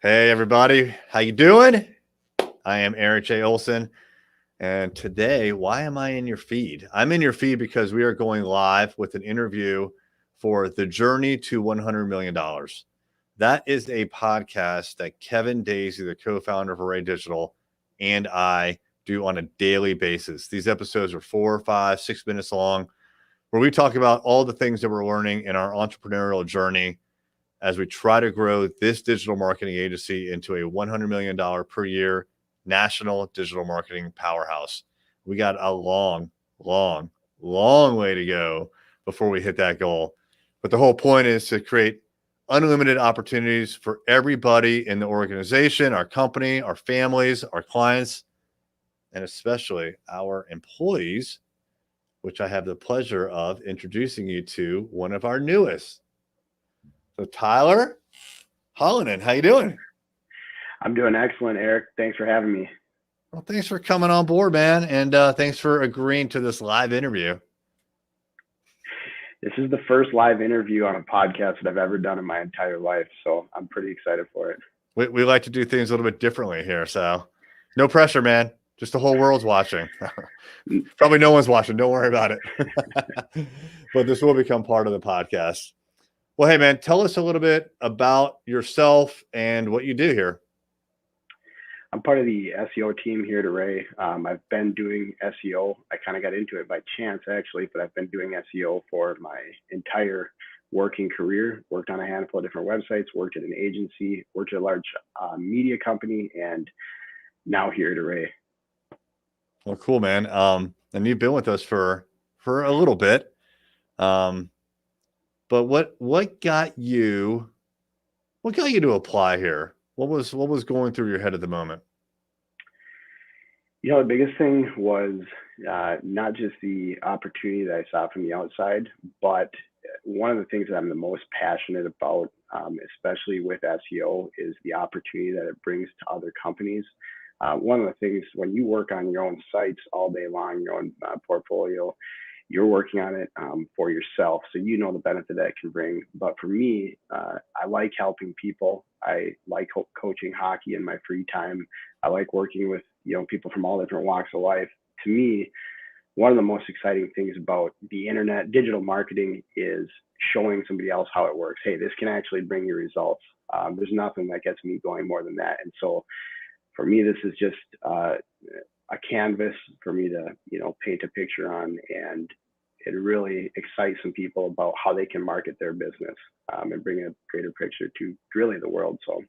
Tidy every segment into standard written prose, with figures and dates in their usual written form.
Hey everybody, how you doing? I am Eric J. Olson, and today, why am I in your feed? I'm in your feed because we are going live with an interview for The Journey to $100 million. That is a podcast that Kevin Daisy, the co-founder of Array Digital, and I do on a daily basis. These episodes are 4, 5, 6 minutes long, where we talk about all the things that we're learning in our entrepreneurial journey as we try to grow this digital marketing agency into a $100 million per year national digital marketing powerhouse. We got a long, long, long way to go before we hit that goal. But the whole point is to create unlimited opportunities for everybody in the organization, our company, our families, our clients, and especially our employees, which I have the pleasure of introducing you to one of our newest. So Tyler Halonen, how you doing? I'm doing excellent, Eric. Thanks for having me. Well, thanks for coming on board, man, and thanks for agreeing to this live interview. This is the first live interview on a podcast that I've ever done in my entire life, so I'm pretty excited for it. We like to do things a little bit differently here, so no pressure, man. Just the whole world's watching. Probably no one's watching. Don't worry about it. But this will become part of the podcast. Well, hey, man, tell us a little bit about yourself and what you do here. I'm part of the SEO team here at Array. I've been doing SEO. I kind of got into it by chance, actually, but I've been doing SEO for my entire working career. Worked on a handful of different websites, worked at an agency, worked at a large media company, and now here at Array. Well, cool, man. And you've been with us for a little bit. But what got you to apply here? What was going through your head at the moment? The biggest thing was not just the opportunity that I saw from the outside, but one of the things that I'm the most passionate about, especially with SEO, is the opportunity that it brings to other companies. One of the things when you work on your own sites all day long, your own portfolio, you're working on it for yourself, so you know the benefit that it can bring. But for me, I like helping people. I like coaching hockey in my free time. I like working with people from all different walks of life. To me, one of the most exciting things about the internet, digital marketing, is showing somebody else how it works. Hey, this can actually bring you results. There's nothing that gets me going more than that. And so for me, this is just a canvas for me to paint a picture on, and it really excites some people about how they can market their business and bring a greater picture to really the world. So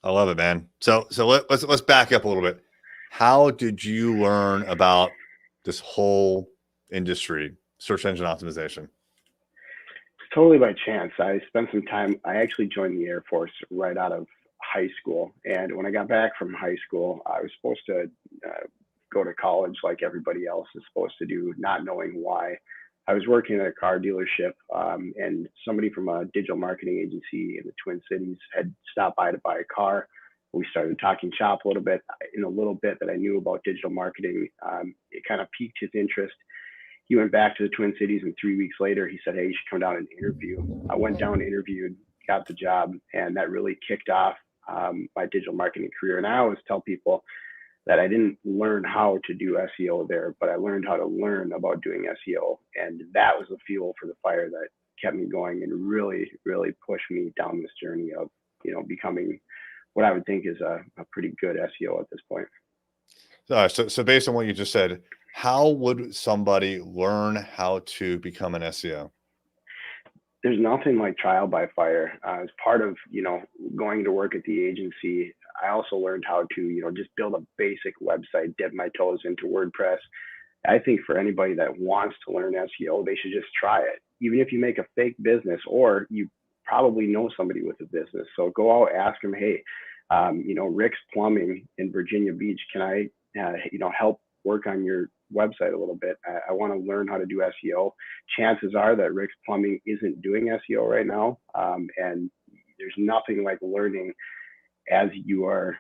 I love it, man. So let's back up a little bit. How did you learn about this whole industry, search engine optimization? Totally by chance. I spent some time. I actually joined the Air Force right out of high school, and when I got back from high school, I was supposed to go to college like everybody else is supposed to do, not knowing why. I was working at a car dealership, and somebody from a digital marketing agency in the Twin Cities had stopped by to buy a car. We started talking shop a little bit. In a little bit that I knew about digital marketing, it kind of piqued his interest. He went back to the Twin Cities, and 3 weeks later, he said, "Hey, you should come down and interview." I went down, interviewed, got the job, and that really kicked off my digital marketing career. And I always tell people that I didn't learn how to do SEO there, but I learned how to learn about doing SEO. And that was the fuel for the fire that kept me going and really, really pushed me down this journey of, becoming what I would think is a pretty good SEO at this point. So based on what you just said, how would somebody learn how to become an SEO? There's nothing like trial by fire. As part of, going to work at the agency, I also learned how to, just build a basic website, dip my toes into WordPress. I think for anybody that wants to learn SEO, they should just try it. Even if you make a fake business, or you probably know somebody with a business. So go out, ask them, hey, Rick's Plumbing in Virginia Beach, can I, help work on your website a little bit? I want to learn how to do SEO. Chances are that Rick's Plumbing isn't doing SEO right now. And there's nothing like learning as you're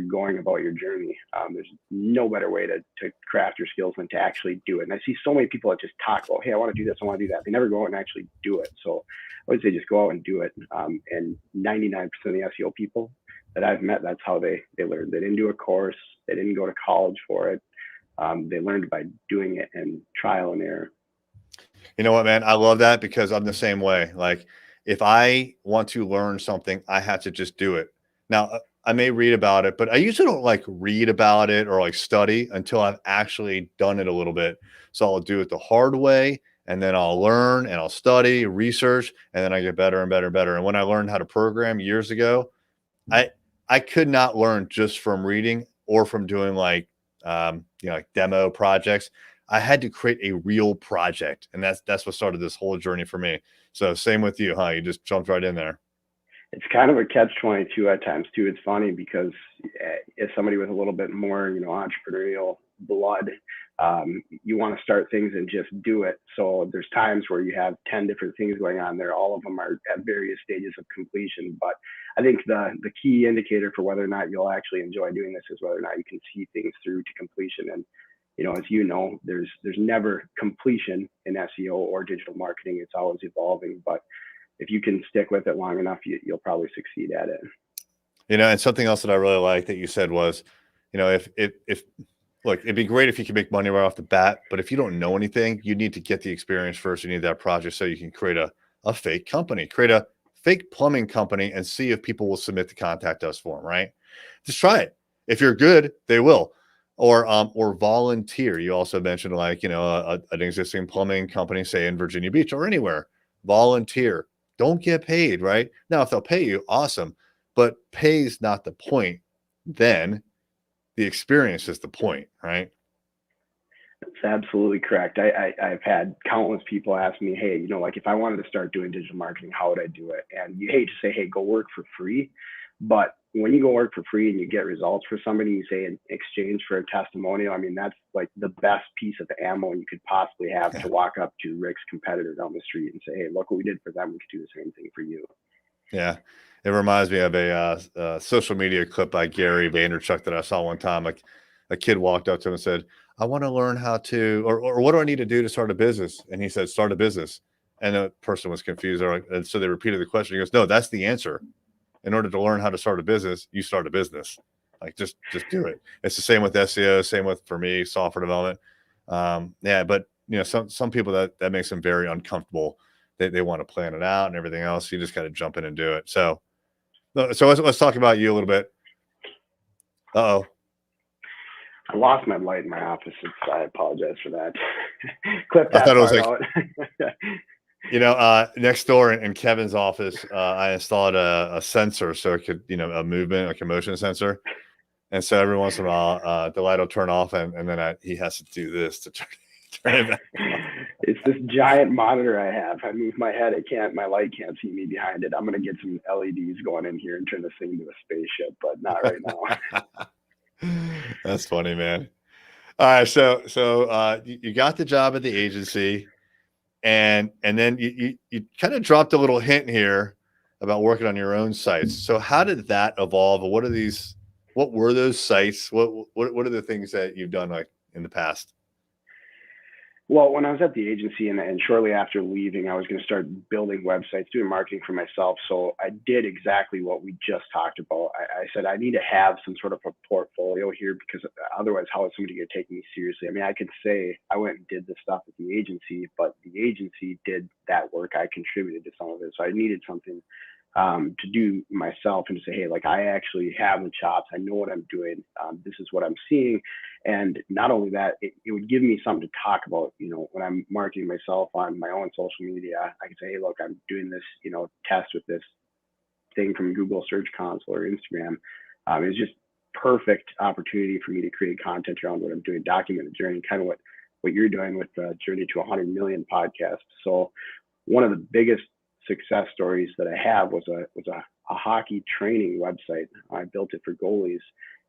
going about your journey. There's no better way to craft your skills than to actually do it. And I see so many people that just talk about, hey, I want to do this, I want to do that. They never go out and actually do it. So I would say just go out and do it. And 99% of the SEO people, that I've met, that's how they learned. They didn't do a course. They didn't go to college for it. They learned by doing it and trial and error. You know what, man? I love that because I'm the same way. Like, if I want to learn something, I have to just do it. Now, I may read about it, but I usually don't like read about it or like study until I've actually done it a little bit. So I'll do it the hard way, and then I'll learn and I'll study, research, and then I get better and better and better. And when I learned how to program years ago, I I could not learn just from reading or from doing like like demo projects. I had to create a real project, and that's what started this whole journey for me. So same with you, huh? You just jumped right in there. It's kind of a catch-22 at times too. It's funny because if somebody with a little bit more, entrepreneurial blood, you want to start things and just do it. So there's times where you have 10 different things going on there. All of them are at various stages of completion. But I think the key indicator for whether or not you'll actually enjoy doing this is whether or not you can see things through to completion. And as there's never completion in SEO or digital marketing. It's always evolving. But if you can stick with it long enough, you'll probably succeed at it. And something else that I really like that you said was, if look, it'd be great if you could make money right off the bat, but if you don't know anything, you need to get the experience first. You need that project so you can create a fake company, create a fake plumbing company, and see if people will submit to contact us for them, right? Just try it. If you're good, they will. Or volunteer. You also mentioned like, an existing plumbing company, say in Virginia Beach or anywhere. Volunteer. Don't get paid, right? Now, if they'll pay you, awesome. But pay's not the point. Then the experience is the point, right? That's absolutely correct. I've had countless people ask me, hey, like if I wanted to start doing digital marketing, how would I do it? And you hate to say, hey, go work for free. But when you go work for free and you get results for somebody, you say in exchange for a testimonial, I mean, that's like the best piece of ammo you could possibly have to walk up to Rick's competitor down the street and say, hey, look what we did for them. We could do the same thing for you. Yeah. It reminds me of a social media clip by Gary Vaynerchuk that I saw one time. Like a kid walked up to him and said, I want to learn how to, or what do I need to do to start a business? And he said, start a business. And the person was confused. And so they repeated the question. He goes, no, that's the answer. In order to learn how to start a business, you start a business. Like just do it. It's the same with SEO, same with, for me, software development. But some people that makes them very uncomfortable. They want to plan it out and everything else. You just got to jump in and do it. So let's talk about you a little bit. Uh-oh. I lost my light in my office. I apologize for that. Clip that I thought it was part out. Next door in Kevin's office, I installed a sensor so it could, a movement, like a motion sensor. And so every once in a while, the light will turn off, and then he has to do this to turn it back on. It's this giant monitor I have. I move my head, my light can't see me behind it. I'm gonna get some LEDs going in here and turn this thing into a spaceship, but not right now. That's funny, man. All right, so you got the job at the agency, and then you kind of dropped a little hint here about working on your own sites. So how did that evolve? What were those sites? What are the things that you've done like in the past? Well, when I was at the agency and shortly after leaving, I was going to start building websites, doing marketing for myself. So I did exactly what we just talked about. I said, I need to have some sort of a portfolio here because otherwise, how is somebody going to take me seriously? I mean, I could say I went and did this stuff at the agency, but the agency did that work. I contributed to some of it. So I needed something to do myself and to say, hey, like I actually have the chops. I know what I'm doing. This is what I'm seeing. And not only that, it would give me something to talk about. When I'm marketing myself on my own social media, I can say, hey, look, I'm doing this, test with this thing from Google Search Console or Instagram. It was just perfect opportunity for me to create content around what I'm doing, document the journey, kind of what you're doing with the Journey to 100 Million podcast. So one of the biggest success stories that I have was a hockey training website. I built it for goalies,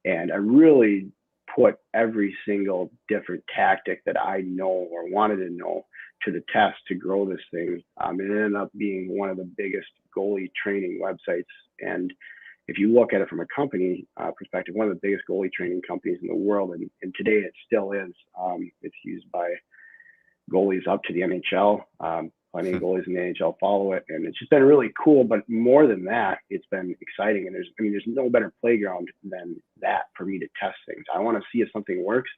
and I really put every single different tactic that I know or wanted to know to the test to grow this thing. It ended up being one of the biggest goalie training websites. And if you look at it from a company perspective, one of the biggest goalie training companies in the world, and today it still is. It's used by goalies up to the NHL. plenty of goalies in the NHL follow it, and it's just been really cool. But more than that, it's been exciting. And there's no better playground than that for me to test things. I want to see if something works.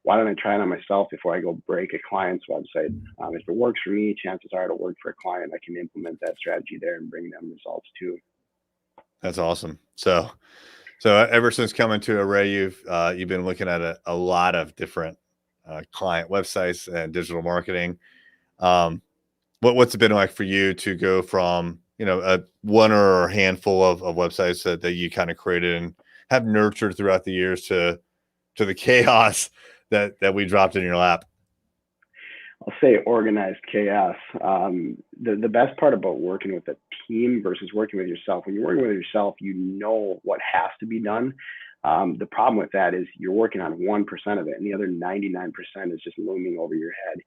Why don't I try it on myself before I go break a client's website? If it works for me, chances are it'll work for a client. I can implement that strategy there and bring them results too. That's awesome. So ever since coming to Array, you've been looking at a lot of different client websites and digital marketing. What's it been like for you to go from, a one or a handful of websites that you kind of created and have nurtured throughout the years to the chaos that we dropped in your lap? I'll say organized chaos. The best part about working with a team versus working with yourself, when you're working with yourself, you know what has to be done. The problem with that is you're working on 1% of it, and the other 99% is just looming over your head.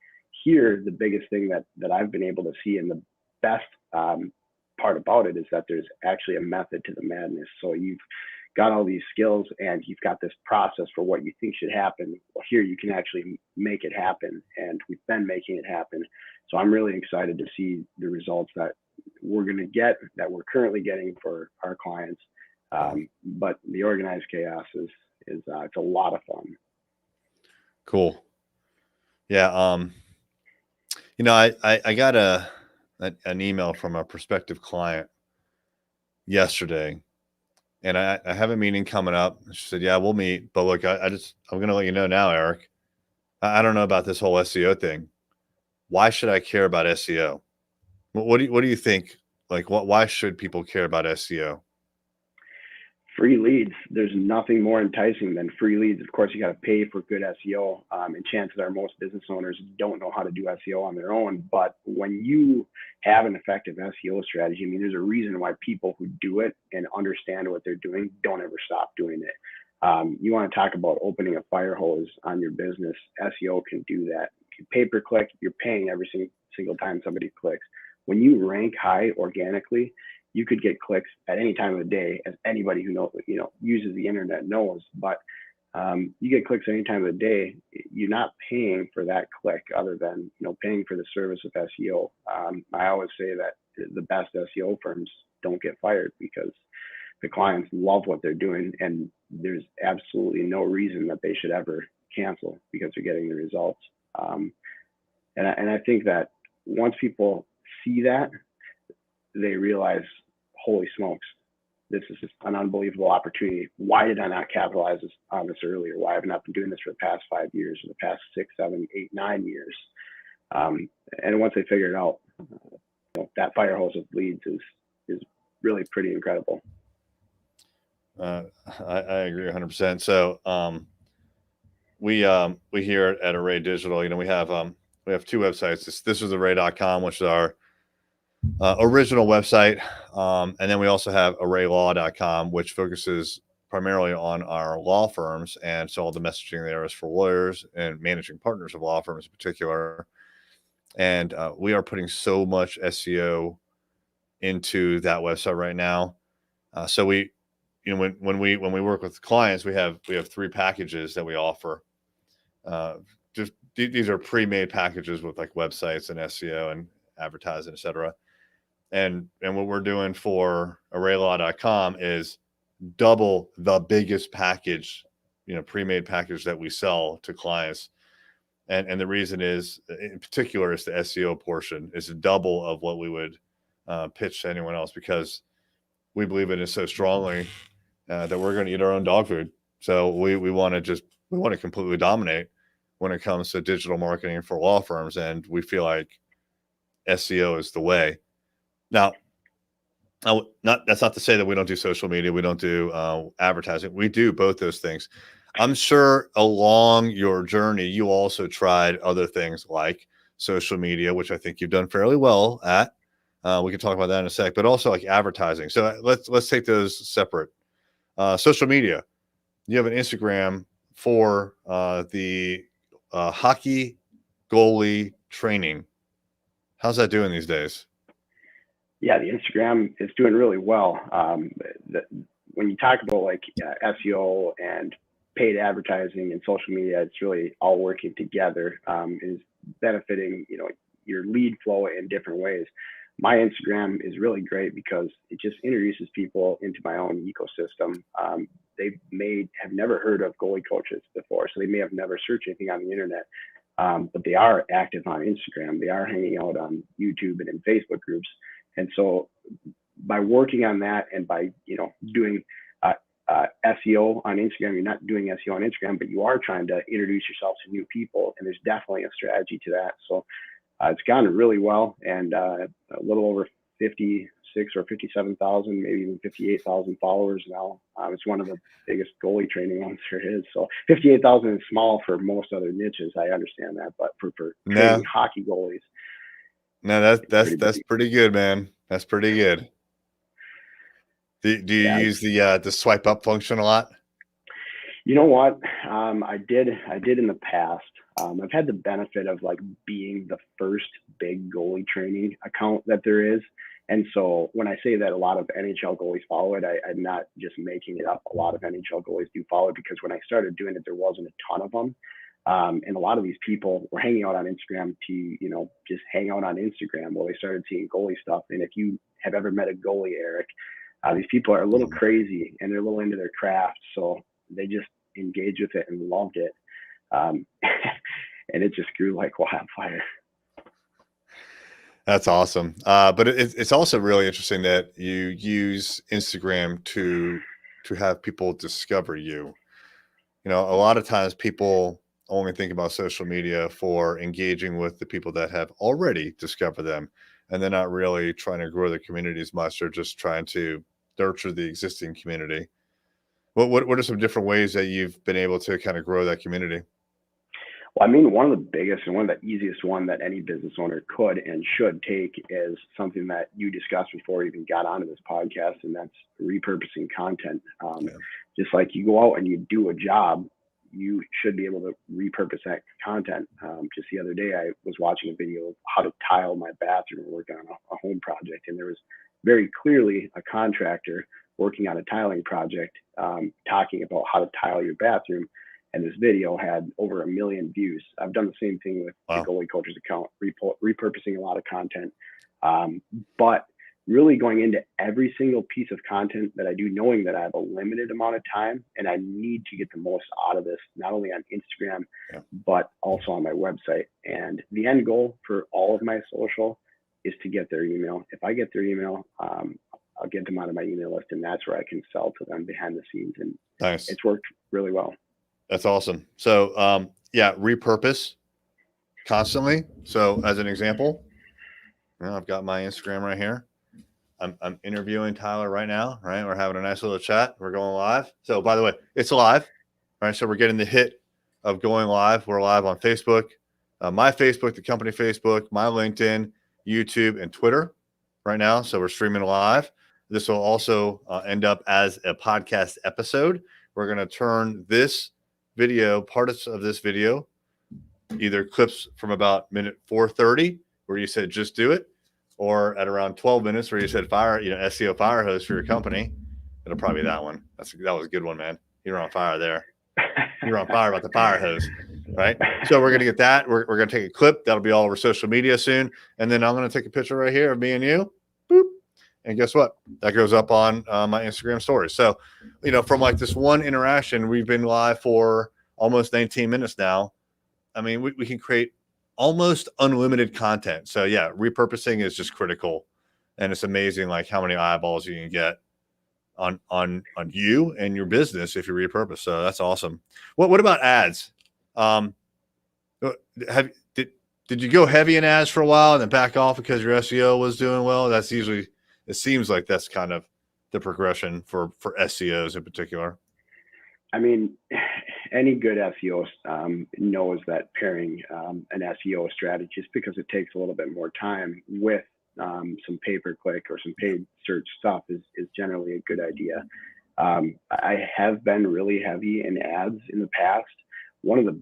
Here, the biggest thing that I've been able to see, and the best part about it, is that there's actually a method to the madness. So you've got all these skills and you've got this process for what you think should happen. Well, here you can actually make it happen, and we've been making it happen. So I'm really excited to see the results that we're going to get, that we're currently getting for our clients. But the organized chaos is it's a lot of fun. Cool. Yeah. I got an email from a prospective client yesterday, and I have a meeting coming up. She said, "Yeah, we'll meet, but look, I'm going to let you know now, Eric. I don't know about this whole SEO thing. Why should I care about SEO? What do you think? Like, why should people care about SEO?" Free leads. There's nothing more enticing than free leads. Of course, you got to pay for good SEO, and chances are most business owners don't know how to do SEO on their own. But when you have an effective SEO strategy, there's a reason why people who do it and understand what they're doing don't ever stop doing it. You want to talk about opening a fire hose on your business? SEO can do that. Pay per click, you're paying every single time somebody clicks. When you rank high organically, you could get clicks at any time of the day, as anybody who uses the internet knows. But you get clicks any time of the day. You're not paying for that click, other than paying for the service of SEO. I always say that the best SEO firms don't get fired because the clients love what they're doing, and there's absolutely no reason that they should ever cancel because they're getting the results. And I think that once people see that, they realize, holy smokes, this is just an unbelievable opportunity. Why did I not capitalize on this earlier? Why have I not been doing this for the past 5 years, or the past 6, 7, 8, 9 years? And once they figure it out, that fire hose of leads is really pretty incredible. I agree 100%. So we here at Array Digital, we have 2 websites. This is array.com, which is our original website. And then we also have arraylaw.com, which focuses primarily on our law firms. And so all the messaging there is for lawyers and managing partners of law firms in particular. And we are putting so much SEO into that website right now. So we, when we work with clients, we have 3 packages that we offer. Just these are pre-made packages with like websites and SEO and advertising, et cetera. And what we're doing for arraylaw.com is double the biggest package, pre-made package that we sell to clients. And the reason is, in particular, is the SEO portion is double of what we would pitch to anyone else, because we believe in it so strongly that we're going to eat our own dog food. So we want to completely dominate when it comes to digital marketing for law firms. And we feel like SEO is the way. Now, that's not to say that we don't do social media. We don't do advertising. We do both those things. I'm sure along your journey, you also tried other things like social media, which I think you've done fairly well at. We can talk about that in a sec, but also like advertising. So let's take those separate. Social media. You have an Instagram for the hockey goalie training. How's that doing these days? Yeah, the Instagram is doing really well. When you talk about like SEO and paid advertising and social media, it's really all working together. Is benefiting your lead flow in different ways. My Instagram is really great because it just introduces people into my own ecosystem. They may have never heard of goalie coaches before, so they may have never searched anything on the internet, but they are active on Instagram. They are hanging out on YouTube and in Facebook groups. And so by working on that and by, doing SEO on Instagram, you're not doing SEO on Instagram, but you are trying to introduce yourself to new people. And there's definitely a strategy to that. So it's gone really well, and a little over 56 or 57,000, maybe even 58,000 followers now. It's one of the biggest goalie training ones there is. So 58,000 is small for most other niches. I understand that, but for training hockey goalies, no, that's pretty good, man. That's pretty good. Do you use the swipe up function a lot? You know what? I did in the past. I've had the benefit of like being the first big goalie training account that there is. And so when I say that a lot of NHL goalies follow it, I'm not just making it up. A lot of NHL goalies do follow it, because when I started doing it, there wasn't a ton of them. And a lot of these people were hanging out on Instagram to, just hang out on Instagram. Well, they started seeing goalie stuff. And if you have ever met a goalie, Eric, these people are a little crazy and they're a little into their craft. So they just engaged with it and loved it. And it just grew like wildfire. That's awesome. But it's also really interesting that you use Instagram to have people discover you. A lot of times people only think about social media for engaging with the people that have already discovered them, and they're not really trying to grow the community as much. They're just trying to nurture the existing community. What are some different ways that you've been able to kind of grow that community? Well, I mean, one of the biggest and one of the easiest one that any business owner could and should take is something that you discussed before you even got onto this podcast, and that's repurposing content. Just like you go out and you do a job, you should be able to repurpose that content. Just the other day, I was watching a video of how to tile my bathroom and work on a home project, and there was very clearly a contractor working on a tiling project, talking about how to tile your bathroom. And this video had over 1 million views. I've done the same thing with the goalie coaches account, repurposing a lot of content, but really going into every single piece of content that I do, knowing that I have a limited amount of time and I need to get the most out of this, not only on Instagram, but also on my website. And the end goal for all of my social is to get their email. If I get their email, I'll get them out of my email list, and that's where I can sell to them behind the scenes. And It's worked really well. That's awesome. So, repurpose constantly. So as an example, I've got my Instagram right here. I'm interviewing Tyler right now, right? We're having a nice little chat. We're going live. So by the way, it's live, right? So we're getting the hit of going live. We're live on Facebook, my Facebook, the company Facebook, my LinkedIn, YouTube, and Twitter right now. So we're streaming live. This will also end up as a podcast episode. We're going to turn this video, parts of this video, either clips from about minute 4:30 where you said just do it, or at around 12 minutes where you said fire, SEO fire hose for your company. It'll probably be that one. That was a good one, man. You're on fire there. You're on fire about the fire hose, right? So we're gonna get that. We're gonna take a clip that'll be all over social media soon, and then I'm gonna take a picture right here of me and you. Boop. And guess what? That goes up on my Instagram stories. So, from like this one interaction, we've been live for almost 19 minutes now. I mean, we can create almost unlimited content. So yeah, repurposing is just critical. And it's amazing like how many eyeballs you can get on you and your business if you repurpose. So that's awesome. What about ads? Did you go heavy in ads for a while and then back off because your SEO was doing well? That's usually, it seems like that's kind of the progression for SEOs in particular. I mean, any good SEO knows that pairing an SEO strategy, just because it takes a little bit more time with some pay-per-click or some paid search stuff, is generally a good idea. I have been really heavy in ads in the past. One of the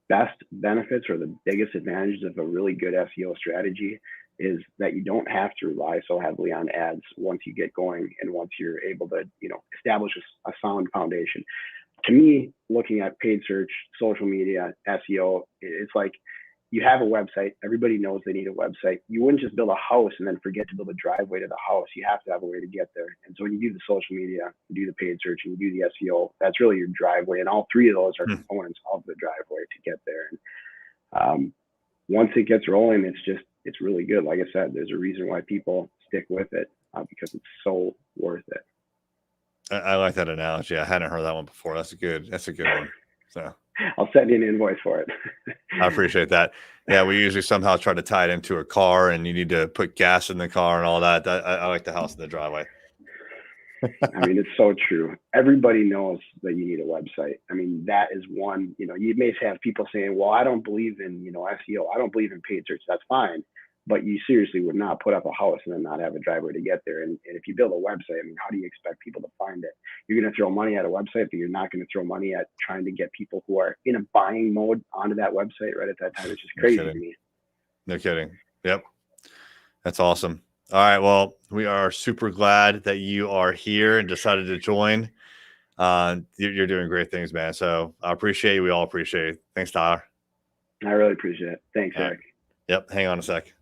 best benefits or the biggest advantages of a really good SEO strategy is that you don't have to rely so heavily on ads once you get going and once you're able to, establish a sound foundation. To me, looking at paid search, social media, SEO, it's like you have a website. Everybody knows they need a website. You wouldn't just build a house and then forget to build a driveway to the house. You have to have a way to get there. And so when you do the social media, you do the paid search, and you do the SEO, that's really your driveway. And all three of those are components of the driveway to get there. And once it gets rolling, it's really good. Like I said, there's a reason why people stick with it because it's so worth it. I like that analogy. I hadn't heard that one before. That's a good one. So I'll send you an invoice for it. I appreciate that. Yeah, we usually somehow try to tie it into a car, and you need to put gas in the car and all that. I like the house in the driveway. I mean, it's so true. Everybody knows that you need a website. I mean, that is one, you may have people saying, well, I don't believe in, SEO. I don't believe in paid search. That's fine. But you seriously would not put up a house and then not have a driveway to get there. And if you build a website, I mean, how do you expect people to find it? You're going to throw money at a website, but you're not going to throw money at trying to get people who are in a buying mode onto that website right at that time. It's just crazy to me. No kidding. Yep. That's awesome. All right. Well, we are super glad that you are here and decided to join. You're doing great things, man. So I appreciate you. We all appreciate it. Thanks, Tyler. I really appreciate it. Thanks, Eric. Yep. Hang on a sec.